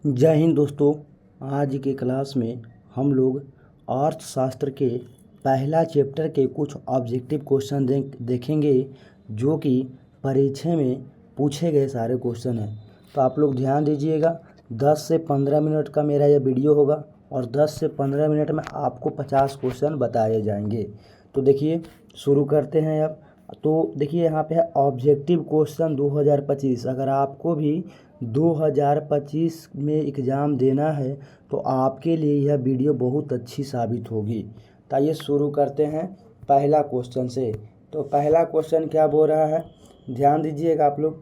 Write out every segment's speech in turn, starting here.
जय हिंद दोस्तों। आज के क्लास में हम लोग अर्थशास्त्र के पहला चैप्टर के कुछ ऑब्जेक्टिव क्वेश्चन देखेंगे जो कि परीक्षा में पूछे गए सारे क्वेश्चन हैं। तो आप लोग ध्यान दीजिएगा। 10 से 15 मिनट का मेरा यह वीडियो होगा और 10 से 15 मिनट में आपको 50 क्वेश्चन बताए जाएंगे। तो देखिए शुरू करते हैं अब। तो देखिए यहाँ पे है ऑब्जेक्टिव क्वेश्चन 2025। अगर आपको भी 2025 में एग्ज़ाम देना है तो आपके लिए यह वीडियो बहुत अच्छी साबित होगी। तो आइए शुरू करते हैं पहला क्वेश्चन से। तो पहला क्वेश्चन क्या बोल रहा है, ध्यान दीजिएगा आप लोग।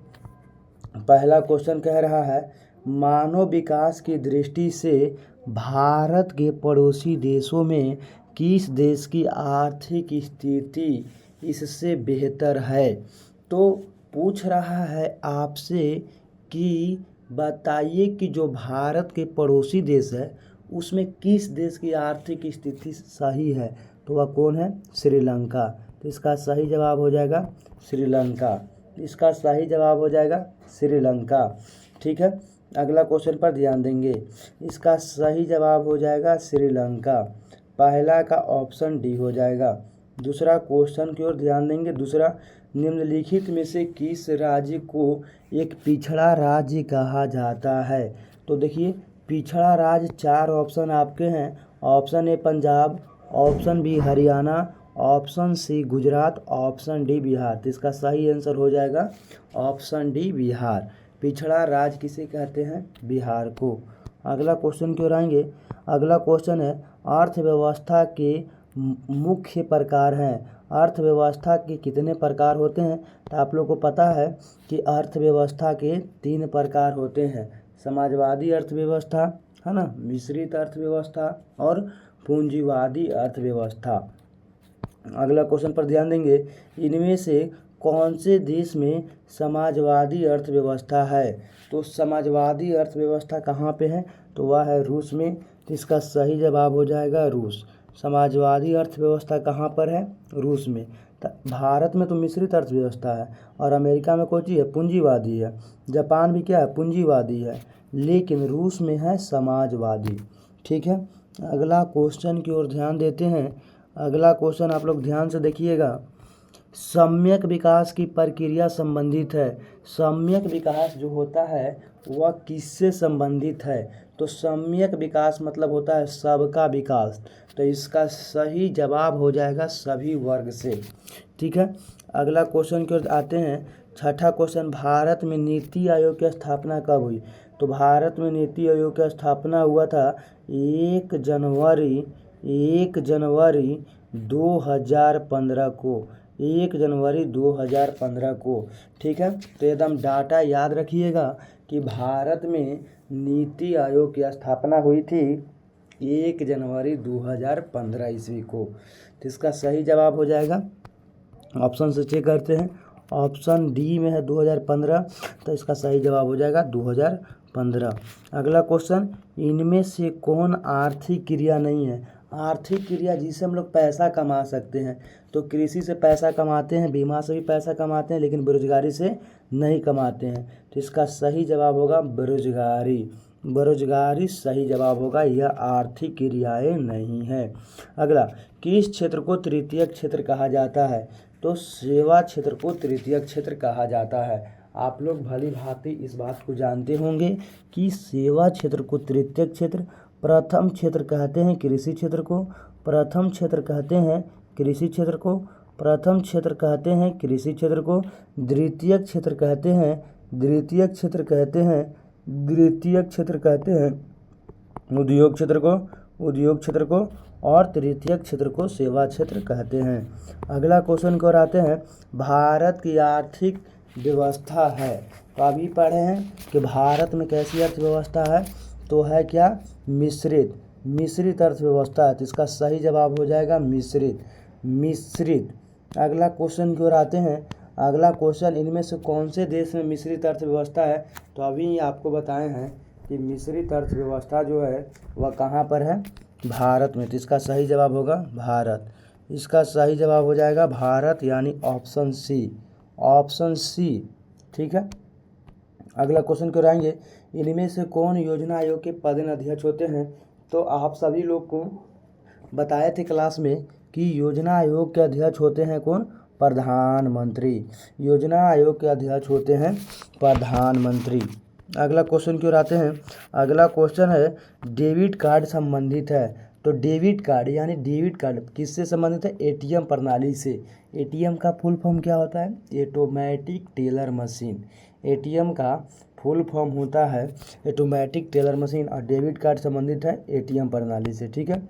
पहला क्वेश्चन कह रहा है, मानव विकास की दृष्टि से भारत के पड़ोसी देशों में किस देश की आर्थिक स्थिति इससे बेहतर है। तो पूछ रहा है आपसे कि बताइए कि जो भारत के पड़ोसी देश है उसमें किस देश की आर्थिक स्थिति सही है। तो वह कौन है, श्रीलंका। तो इसका सही जवाब हो जाएगा श्रीलंका। इसका सही जवाब हो जाएगा श्रीलंका। ठीक है, अगला क्वेश्चन पर ध्यान देंगे। इसका सही जवाब हो जाएगा श्रीलंका। पहला का ऑप्शन डी हो जाएगा। दूसरा क्वेश्चन की ओर ध्यान देंगे। दूसरा, निम्नलिखित में से किस राज्य को एक पिछड़ा राज्य कहा जाता है। तो देखिए पिछड़ा राज्य 4 ऑप्शन आपके हैं। Option A Punjab, option B Haryana, option C Gujarat, option D Bihar. तो इसका सही आंसर हो जाएगा ऑप्शन डी बिहार। पिछड़ा राज्य किसे कहते हैं, बिहार को। अगला क्वेश्चन की ओर आएंगे। अगला क्वेश्चन है, अर्थव्यवस्था के मुख्य प्रकार हैं। अर्थव्यवस्था के कितने प्रकार होते हैं। तो आप लोग को पता है कि अर्थव्यवस्था के 3 प्रकार होते हैं। समाजवादी अर्थव्यवस्था है ना, मिश्रित अर्थव्यवस्था और पूंजीवादी अर्थव्यवस्था। अगला क्वेश्चन पर ध्यान देंगे। इनमें से कौन से देश में समाजवादी अर्थव्यवस्था है। तो समाजवादी अर्थव्यवस्था कहाँ पे है, तो वह है रूस में। तो इसका सही जवाब हो जाएगा रूस। समाजवादी अर्थव्यवस्था कहाँ पर है, रूस में। भारत में तो मिश्रित अर्थव्यवस्था है और अमेरिका में कौन सी है, पूंजीवादी है। जापान भी क्या है, पूंजीवादी है, लेकिन रूस में है समाजवादी। ठीक है, अगला क्वेश्चन की ओर ध्यान देते हैं। अगला क्वेश्चन आप लोग ध्यान से देखिएगा। सम्यक विकास की प्रक्रिया संबंधित है। सम्यक विकास जो होता है वह किससे संबंधित है। तो सम्यक विकास मतलब होता है सबका विकास। तो इसका सही जवाब हो जाएगा सभी वर्ग से। ठीक है, अगला क्वेश्चन की ओर आते हैं। छठा क्वेश्चन, भारत में नीति आयोग की स्थापना कब हुई। तो भारत में नीति आयोग की स्थापना हुआ था 1 जनवरी 2015 को। 1 जनवरी 2015 को। ठीक है, तो एकदम डाटा याद रखिएगा कि भारत में नीति आयोग की स्थापना हुई थी 1 जनवरी 2015 ईस्वी को। तो इसका सही जवाब हो जाएगा, ऑप्शन से चेक करते हैं, ऑप्शन डी में है 2015। तो इसका सही जवाब हो जाएगा 2015। अगला क्वेश्चन, इनमें से कौन आर्थिक क्रिया नहीं है। आर्थिक क्रिया जिससे हम लोग पैसा कमा सकते हैं। तो कृषि से पैसा कमाते हैं, बीमा से भी पैसा कमाते हैं, लेकिन बेरोजगारी से नहीं कमाते हैं। तो इसका सही जवाब होगा बेरोजगारी। बेरोजगारी सही जवाब होगा, यह आर्थिक क्रियाएं नहीं है। अगला, किस क्षेत्र को तृतीयक क्षेत्र कहा जाता है। तो सेवा क्षेत्र को तृतीयक क्षेत्र कहा जाता है। आप लोग भली भांति इस बात को जानते होंगे कि सेवा क्षेत्र को तृतीयक क्षेत्र, प्रथम क्षेत्र कहते हैं कृषि क्षेत्र को, प्रथम क्षेत्र कहते हैं कृषि क्षेत्र को, प्रथम क्षेत्र कहते हैं कृषि क्षेत्र को, द्वितीयक क्षेत्र कहते हैं, द्वितीयक क्षेत्र कहते हैं, द्वितीयक क्षेत्र कहते हैं उद्योग क्षेत्र को, उद्योग क्षेत्र को, और तृतीयक क्षेत्र को सेवा क्षेत्र कहते हैं। अगला क्वेश्चन की ओर आते हैं। भारत की आर्थिक व्यवस्था है। तो अभी पढ़े हैं कि भारत में कैसी अर्थव्यवस्था है, तो है क्या, मिश्रित अर्थव्यवस्था है। तो इसका सही जवाब हो जाएगा मिश्रित। अगला क्वेश्चन की ओर आते हैं। अगला क्वेश्चन, इनमें से कौन से देश में मिश्रित अर्थव्यवस्था है। तो अभी आपको बताए हैं कि मिश्रित अर्थव्यवस्था जो है वह कहाँ पर है, भारत में। तो इसका सही जवाब होगा भारत। इसका सही जवाब हो जाएगा भारत, यानी ऑप्शन सी। Option C. ठीक है, अगला क्वेश्चन क्यों आएंगे, इनमें से कौन योजना आयोग के पदेन अध्यक्ष होते हैं। तो आप सभी लोग को बताए थे क्लास में कि योजना आयोग के अध्यक्ष होते हैं कौन, प्रधानमंत्री। योजना आयोग के अध्यक्ष होते हैं प्रधानमंत्री। अगला क्वेश्चन क्यों आते हैं, अगला क्वेश्चन है डेबिट कार्ड संबंधित है। तो डेबिट कार्ड यानी डेबिट कार्ड किससे संबंधित है, एटीएम प्रणाली से। एटीएम का फुल फॉर्म क्या होता है, ऑटोमेटिक टेलर मशीन। एटीएम का फुल फॉर्म होता है ऑटोमेटिक टेलर मशीन और डेबिट कार्ड संबंधित है एटीएम प्रणाली से। ठीक है।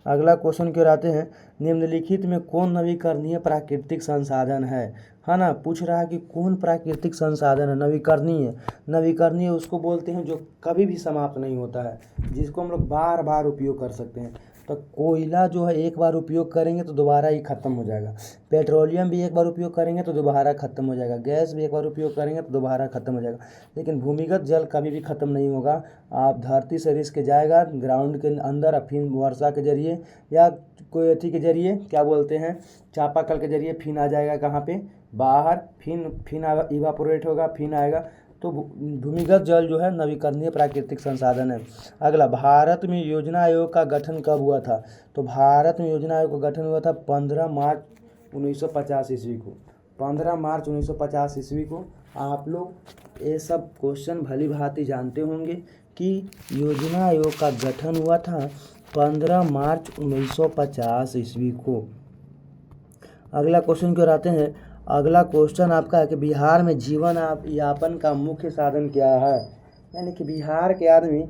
अगला क्वेश्चन क्यों आते हैं, निम्नलिखित में कौन नवीकरणीय प्राकृतिक संसाधन है ना। पूछ रहा है कि कौन प्राकृतिक संसाधन है नवीकरणीय। नवीकरणीय उसको बोलते हैं जो कभी भी समाप्त नहीं होता है, जिसको हम लोग बार बार उपयोग कर सकते हैं। तो कोयला जो है एक बार उपयोग करेंगे तो दोबारा ही ख़त्म हो जाएगा। पेट्रोलियम भी एक बार उपयोग करेंगे तो दोबारा ख़त्म हो जाएगा। गैस भी एक बार उपयोग करेंगे तो दोबारा ख़त्म हो जाएगा। लेकिन भूमिगत जल कभी भी ख़त्म नहीं होगा। आप धरती से रिस के जाएगा ग्राउंड के अंदर, और फिर वर्षा के जरिए या कोई अथी के जरिए, क्या बोलते हैं, चापाकल के जरिए फिर आ जाएगा कहाँ पे, बाहर। फिर इवापोरेट होगा, फिर आएगा। तो भूमिगत जल जो है नवीकरणीय प्राकृतिक संसाधन है। अगला, भारत में योजना आयोग का गठन कब हुआ था। तो भारत में योजना आयोग का गठन हुआ था 15 मार्च 1950 ईस्वी को। 15 मार्च 1950 ईस्वी को। आप लोग ये सब क्वेश्चन भली भांति जानते होंगे कि योजना आयोग का गठन हुआ था 15 मार्च 1950 ईस्वी को। अगला क्वेश्चन क्यों आते हैं, अगला क्वेश्चन आपका है कि बिहार में जीवन यापन का मुख्य साधन क्या है। यानी कि बिहार के आदमी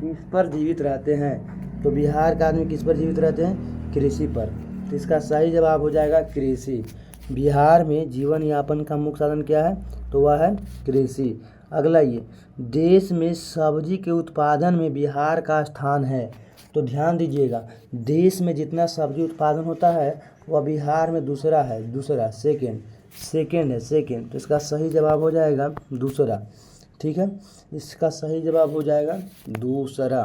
किस पर जीवित रहते हैं। तो बिहार के आदमी किस पर जीवित रहते हैं, कृषि पर। तो इसका सही जवाब हो जाएगा कृषि। बिहार में जीवन यापन का मुख्य साधन क्या है, तो वह है कृषि। अगला, ये देश में सब्जी के उत्पादन में बिहार का स्थान है। तो ध्यान दीजिएगा, देश में जितना सब्जी उत्पादन होता है वह बिहार में दूसरा है, दूसरा सेकेंड है, सेकेंड। तो इसका सही जवाब हो जाएगा दूसरा। ठीक है, इसका सही जवाब हो जाएगा दूसरा।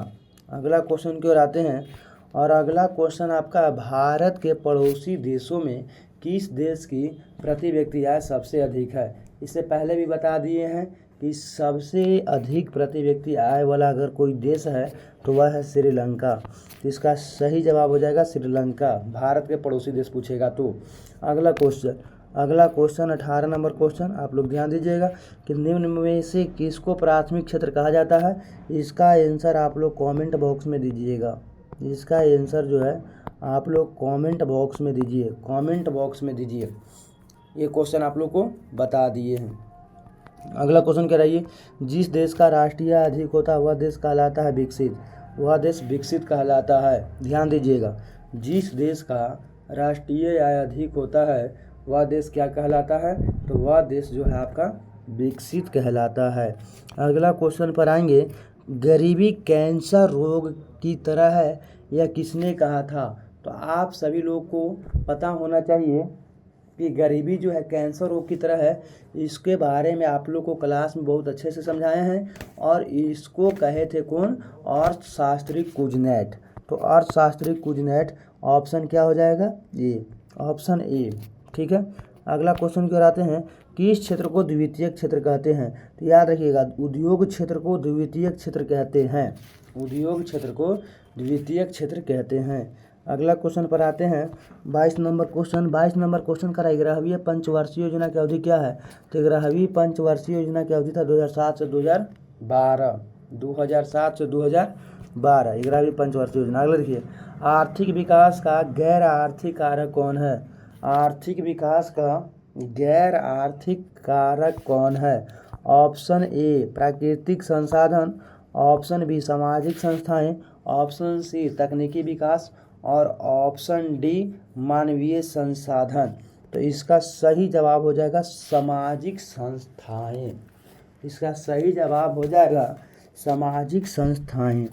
अगला क्वेश्चन की ओर आते हैं, और अगला क्वेश्चन आपका, भारत के पड़ोसी देशों में किस देश की प्रति व्यक्ति आय सबसे अधिक है। इससे पहले भी बता दिए हैं कि सबसे अधिक प्रति व्यक्ति आय वाला अगर कोई देश है तो वह है श्रीलंका। तो इसका सही जवाब हो जाएगा श्रीलंका। भारत के पड़ोसी देश पूछेगा तो। अगला क्वेश्चन 18 नंबर क्वेश्चन, आप लोग ध्यान दीजिएगा कि निम्न में से किसको प्राथमिक क्षेत्र कहा जाता है। इसका आंसर आप लोग कमेंट बॉक्स में दीजिएगा। इसका आंसर जो है आप लोग कमेंट बॉक्स में दीजिए, कमेंट बॉक्स में दीजिए। ये क्वेश्चन आप लोग को बता दिए हैं। अगला क्वेश्चन कह रही है, जिस देश का राष्ट्रीय आय अधिक होता है वह देश कहलाता है विकसित। वह देश विकसित कहलाता है। ध्यान दीजिएगा, जिस देश का राष्ट्रीय आय अधिक होता है वह देश क्या कहलाता है, तो वह देश जो है आपका विकसित कहलाता है। अगला क्वेश्चन पर आएंगे, गरीबी कैंसर रोग की तरह है यह किसने कहा था। तो आप सभी लोग को पता होना चाहिए कि गरीबी जो है कैंसर रोग की तरह है। इसके बारे में आप लोग को क्लास में बहुत अच्छे से समझाए हैं, और इसको कहे थे कौन, अर्थशास्त्री कुजनेट। तो अर्थशास्त्री कुजनेट ऑप्शन क्या हो जाएगा, ये ऑप्शन ए। ठीक है। अगला क्वेश्चन की ओर आते हैं, किस क्षेत्र को द्वितीयक क्षेत्र कहते हैं। तो याद रखिएगा, उद्योग क्षेत्र को द्वितीयक क्षेत्र कहते हैं। उद्योग क्षेत्र को द्वितीयक क्षेत्र कहते हैं। अगला क्वेश्चन पर आते हैं, 22 नंबर क्वेश्चन। 22 नंबर क्वेश्चन का 11वीं पंचवर्षीय योजना की अवधि क्या है। तो 11वीं पंचवर्षीय योजना की अवधि था 2007 से 2012। 2007 से 2012 11वीं पंचवर्षीय योजना। अगला देखिए, आर्थिक विकास का गैर आर्थिक कारक कौन है। आर्थिक विकास का गैर आर्थिक कारक कौन है। ऑप्शन ए प्राकृतिक संसाधन, ऑप्शन बी सामाजिक संस्थाएं, ऑप्शन सी तकनीकी विकास, और ऑप्शन डी मानवीय संसाधन। तो इसका सही जवाब हो जाएगा सामाजिक संस्थाएं। इसका सही जवाब हो जाएगा सामाजिक संस्थाएं।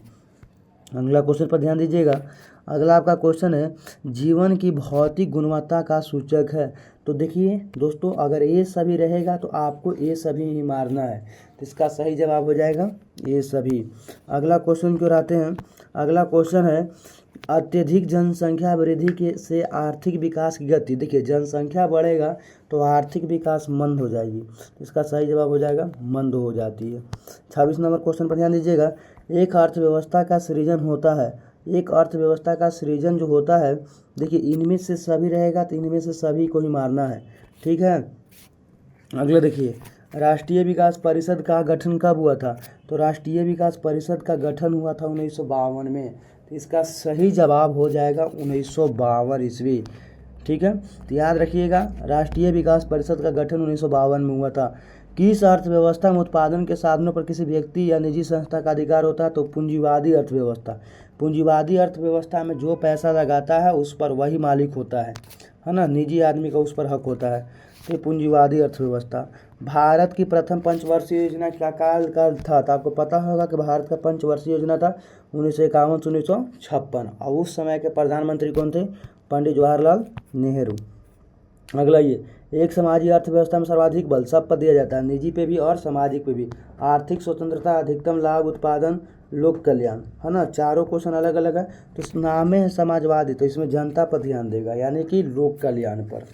अगला क्वेश्चन पर ध्यान दीजिएगा। अगला आपका क्वेश्चन है, जीवन की भौतिक गुणवत्ता का सूचक है। तो देखिए दोस्तों, अगर ये सभी रहेगा तो आपको ये सभी ही मारना है। तो इसका सही जवाब हो जाएगा ये सभी। अगला क्वेश्चन की ओर आते हैं। अगला क्वेश्चन है अत्यधिक जनसंख्या वृद्धि के से आर्थिक विकास की गति। देखिए जनसंख्या बढ़ेगा तो आर्थिक विकास मंद हो जाएगी, इसका सही जवाब हो जाएगा मंद हो जाती है। 26 नंबर क्वेश्चन पर ध्यान दीजिएगा। एक अर्थव्यवस्था का सृजन होता है, एक अर्थव्यवस्था का सृजन जो होता है, देखिए इनमें से सभी रहेगा तो इनमें से सभी को ही मारना है, ठीक है। अगला देखिए राष्ट्रीय विकास परिषद का गठन कब हुआ था, तो राष्ट्रीय विकास परिषद का गठन हुआ था 1952 में, तो इसका सही जवाब हो जाएगा 1952 ईस्वी, ठीक है। तो याद रखिएगा राष्ट्रीय विकास परिषद का गठन 1952 में हुआ था। किस अर्थव्यवस्था में उत्पादन के साधनों पर किसी व्यक्ति या निजी संस्था का अधिकार होता है, तो पूंजीवादी अर्थव्यवस्था। पूंजीवादी अर्थव्यवस्था में जो पैसा लगाता है उस पर वही मालिक होता है ना, निजी आदमी का उस पर हक होता है, तो पूंजीवादी अर्थव्यवस्था। भारत की प्रथम पंचवर्षीय योजना का काल था, तो आपको पता होगा कि भारत का पंचवर्षीय योजना था 1951 से 1956, और उस समय के प्रधानमंत्री कौन थे, पंडित जवाहरलाल नेहरू। अगला ये एक समाजी अर्थव्यवस्था में सर्वाधिक बल सब पर दिया जाता है, निजी पे भी और सामाजिक पे भी। आर्थिक स्वतंत्रता, अधिकतम लाभ, उत्पादन, लोक कल्याण, है ना, चारों क्वेश्चन अलग अलग है। तो नाम है समाजवादी, तो इसमें जनता पर ध्यान देगा यानी कि लोक कल्याण पर,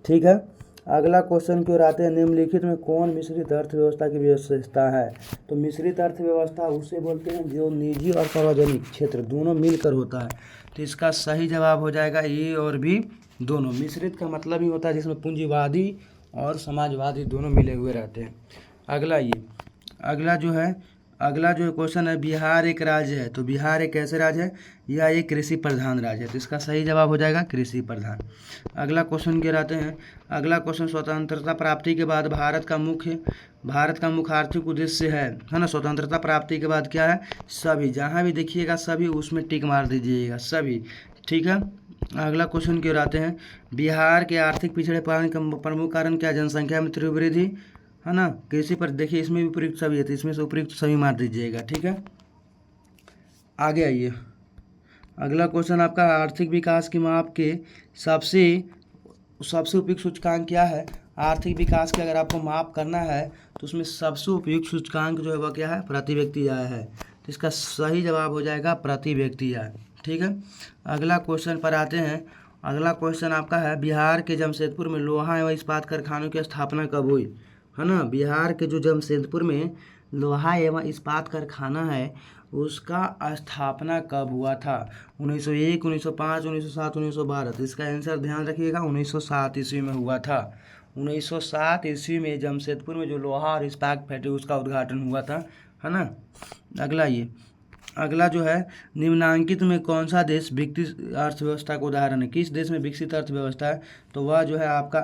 ठीक है। अगला क्वेश्चन की ओर आते हैं। निम्नलिखित में कौन मिश्रित अर्थव्यवस्था की विशेषता है, तो मिश्रित अर्थव्यवस्था उसे बोलते हैं जो निजी और सार्वजनिक क्षेत्र दोनों मिलकर होता है, तो इसका सही जवाब हो जाएगा ए और बी दोनों। मिश्रित का मतलब ही होता है जिसमें पूंजीवादी और समाजवादी दोनों मिले हुए रहते हैं। अगला जो क्वेश्चन है, बिहार एक राज्य है, तो बिहार एक कैसे राज्य है, यह एक कृषि प्रधान राज्य है, तो इसका सही जवाब हो जाएगा कृषि प्रधान। अगला क्वेश्चन की ओर आते हैं। अगला क्वेश्चन स्वतंत्रता प्राप्ति के बाद भारत का मुख्य आर्थिक उद्देश्य है ना। स्वतंत्रता प्राप्ति के बाद क्या है, सभी, जहाँ भी देखिएगा सभी उसमें टिक मार दीजिएगा सभी, ठीक है। अगला क्वेश्चन की ओर आते हैं। बिहार के आर्थिक पिछड़ेपन का प्रमुख कारण क्या, जनसंख्या में तीव्र वृद्धि, है ना। कृषि पर देखिए इसमें भी उपयुक्त सभी है, तो इसमें से उपयुक्त सभी मार दीजिएगा, ठीक है। आगे आइए। अगला क्वेश्चन आपका आर्थिक विकास की माप के सबसे उपयुक्त सूचकांक क्या है। आर्थिक विकास के अगर आपको माप करना है तो उसमें सबसे उपयुक्त सूचकांक जो है वह क्या है, प्रति व्यक्ति आय है, तो इसका सही जवाब हो जाएगा प्रति व्यक्ति आय, ठीक है। अगला क्वेश्चन पर आते हैं। अगला क्वेश्चन आपका है बिहार के जमशेदपुर में लोहा एवं इस्पात कारखानों की स्थापना कब हुई, है ना। बिहार के जो जमशेदपुर में लोहा एवं इस्पात कारखाना है उसका स्थापना कब हुआ था, 1901, 1905, 1907, 1912, तो इसका आंसर ध्यान रखिएगा 1907 ईस्वी में हुआ था। 1907 ईस्वी में जमशेदपुर में जो लोहा और इस्पात फैक्ट्री उसका उद्घाटन हुआ था, है ना। अगला जो है निम्नांकित में कौन सा देश विकसित अर्थव्यवस्था का उदाहरण है, किस देश में विकसित अर्थव्यवस्था है, तो वह जो है आपका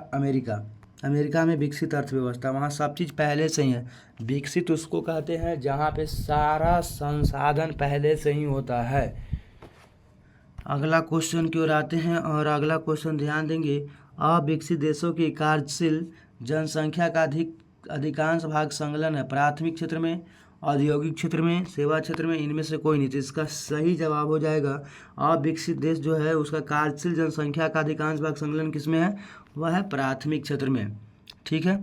अमेरिका में विकसित अर्थव्यवस्था, वहाँ सब चीज़ पहले से ही है। विकसित उसको कहते हैं जहाँ पे सारा संसाधन पहले से ही होता है। अगला क्वेश्चन की ओर आते हैं और अगला क्वेश्चन ध्यान देंगे। अविकसित देशों की कार्यशील जनसंख्या का अधिकांश भाग संलग्न है, प्राथमिक क्षेत्र में, औद्योगिक क्षेत्र में, सेवा क्षेत्र में, इनमें से कोई नहीं, तो इसका सही जवाब हो जाएगा अविकसित देश जो है उसका कार्यशील जनसंख्या का अधिकांश भाग संलग्न किसमें है, वह है प्राथमिक क्षेत्र में, ठीक है।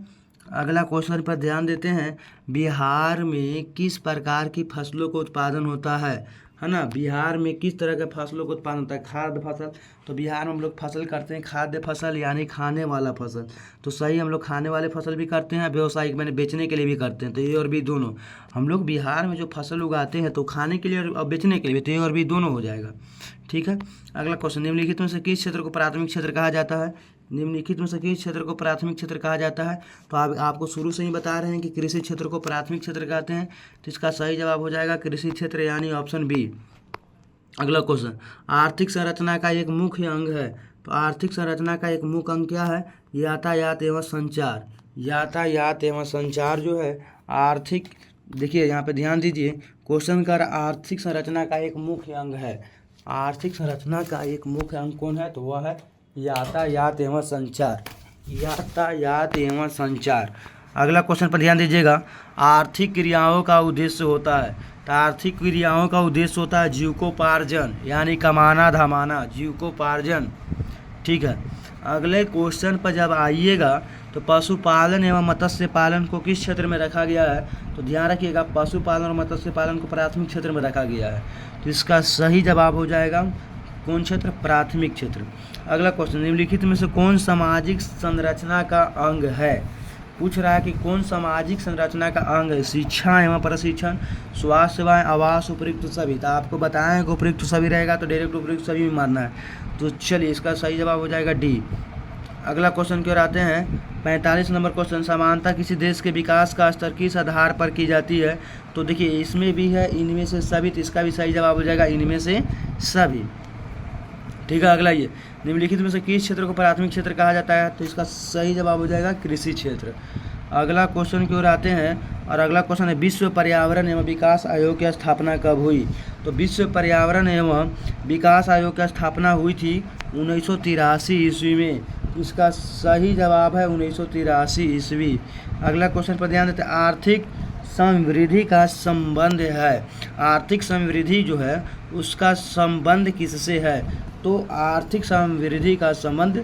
अगला क्वेश्चन पर ध्यान देते हैं। बिहार में किस प्रकार की फसलों का उत्पादन होता है ना। बिहार में किस तरह के फसलों का उत्पादन होता है, खाद्य फसल, तो बिहार में हम लोग फसल करते हैं खाद्य फसल यानी खाने वाला फसल, तो सही हम लोग खाने वाले फसल भी करते हैं, व्यवसायिक मैंने बेचने के लिए भी करते हैं, तो ये और भी दोनों। हम लोग बिहार में जो फसल उगाते हैं तो खाने के लिए और बेचने के लिए भी, तो ये और भी दोनों हो जाएगा, ठीक है। अगला क्वेश्चन, निम्नलिखित में से किस क्षेत्र को प्राथमिक क्षेत्र कहा जाता है, निम्नलिखित में से किस क्षेत्र को प्राथमिक क्षेत्र कहा जाता है, तो आपको शुरू से ही बता रहे हैं कि कृषि क्षेत्र को प्राथमिक क्षेत्र कहते हैं, तो इसका सही जवाब हो जाएगा कृषि क्षेत्र यानी ऑप्शन बी। अगला क्वेश्चन, आर्थिक संरचना का एक मुख्य अंग है, तो आर्थिक संरचना का एक मुख्य अंग क्या है, यातायात एवं संचार। यातायात एवं संचार जो है आर्थिक, देखिए यहाँ पे ध्यान दीजिए, क्वेश्चन का आर्थिक संरचना का एक मुख्य अंग है, आर्थिक संरचना का एक मुख्य अंग कौन है, तो वह है यातायात एवं संचार, यातायात एवं संचार। अगला क्वेश्चन पर ध्यान दीजिएगा। आर्थिक क्रियाओं का उद्देश्य होता है, तो आर्थिक क्रियाओं का उद्देश्य होता है जीविकोपार्जन यानी कमाना धमाना, जीविकोपार्जन, ठीक है। अगले क्वेश्चन पर जब आइएगा तो पशुपालन एवं मत्स्य पालन को किस क्षेत्र में रखा गया है? तो ध्यान रखिएगा, पशुपालन और मत्स्य पालन को प्राथमिक क्षेत्र में रखा गया है। तो इसका सही जवाब हो जाएगा कौन क्षेत्र? प्राथमिक क्षेत्र। अगला क्वेश्चन, निम्नलिखित में से कौन सामाजिक संरचना का अंग है? पूछ रहा है कि कौन सामाजिक संरचना का अंग है? शिक्षा एवं प्रशिक्षण, स्वास्थ्य सेवाएं, आवास, उपयुक्त सभी। तो आपको बताएं कि उपयुक्त सभी रहेगा तो डायरेक्ट उपयुक्त सभी में मानना है। तो चलिए इसका सही जवाब हो जाएगा डी। अगला क्वेश्चन की ओर आते हैं, 45 नंबर क्वेश्चन, समानता किसी देश के विकास का स्तर किस आधार पर की जाती है? तो देखिए इसमें भी है इनमें से सभी, तो इसका भी सही जवाब हो जाएगा इनमें से सभी। ठीक है, अगला ये, निम्नलिखित में से किस क्षेत्र को प्राथमिक क्षेत्र कहा जाता है? तो इसका सही जवाब हो जाएगा कृषि क्षेत्र। अगला क्वेश्चन की ओर आते हैं और अगला क्वेश्चन है, विश्व पर्यावरण एवं विकास आयोग की स्थापना कब हुई? तो विश्व पर्यावरण एवं विकास आयोग की स्थापना हुई थी 1983 ईस्वी में। इसका सही जवाब है 1983 ईस्वी। अगला क्वेश्चन पर ध्यान देते हैं, आर्थिक समृद्धि का संबंध है। आर्थिक समृद्धि जो है उसका संबंध किससे है? तो आर्थिक समृद्धि का संबंध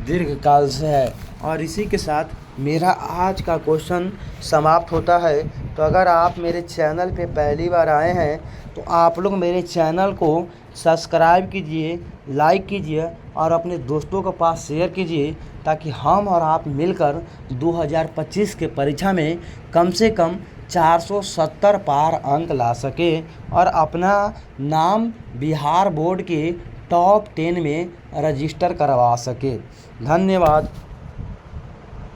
दीर्घकाल से है। और इसी के साथ मेरा आज का क्वेश्चन समाप्त होता है। तो अगर आप मेरे चैनल पे पहली बार आए हैं तो आप लोग मेरे चैनल को सब्सक्राइब कीजिए, लाइक कीजिए और अपने दोस्तों के पास शेयर कीजिए, ताकि हम और आप मिलकर 2025 के परीक्षा में कम से कम 470 पार अंक ला सके और अपना नाम बिहार बोर्ड के टॉप 10 में रजिस्टर करवा सके। धन्यवाद।